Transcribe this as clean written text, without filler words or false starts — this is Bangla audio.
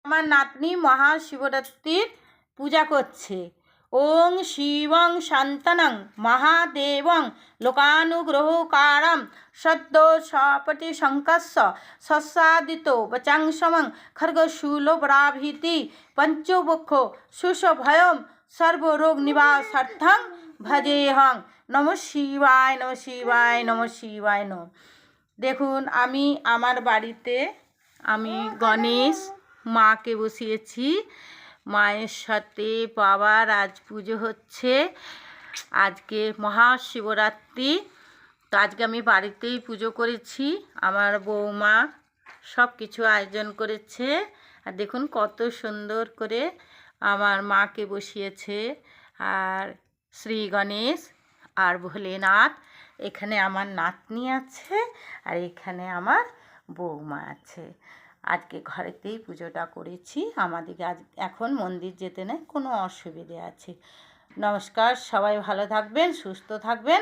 আমার নাতনি মহাশিবরাত্রির পূজা করছে। ওং শিবং শান্তনং মহাদেবং লোকানুগ্রহকারম সদ্য সপটি শঙ্কস্য সস্যাদিত বচাংসমং খর্গশূলব্রাভীতি পঞ্চবক্ষ সুষভয়ম সর্বরোগ নিবাসার্থং ভজেহং। নমঃ শিবায়, নমঃ শিবায়, নমঃ শিবায় নমঃ। দেখুন, আমি আমার বাড়িতে গণেশ মাকে বসিয়েছি। মায়ের সাথে বাবার আজ পুজো হচ্ছে। আজকে মহাশিবরাত্রি, তো আজকে আমি বাড়িতেই পুজো করেছি। আমার বৌমা সব কিছু আয়োজন করেছে। আর দেখুন কত সুন্দর করে আমার মাকে বসিয়েছে। আর শ্রী গণেশ আর ভোলেনাথ, এখানে আমার নাতনি আছে আর এখানে আমার বৌমা আছে। আজকে ঘরেতেই পুজোটা করেছি। আমাদেরকে আজ এখন মন্দির যেতে নেই, কোনো অসুবিধে আছে। নমস্কার, সবাই ভালো থাকবেন, সুস্থ থাকবেন।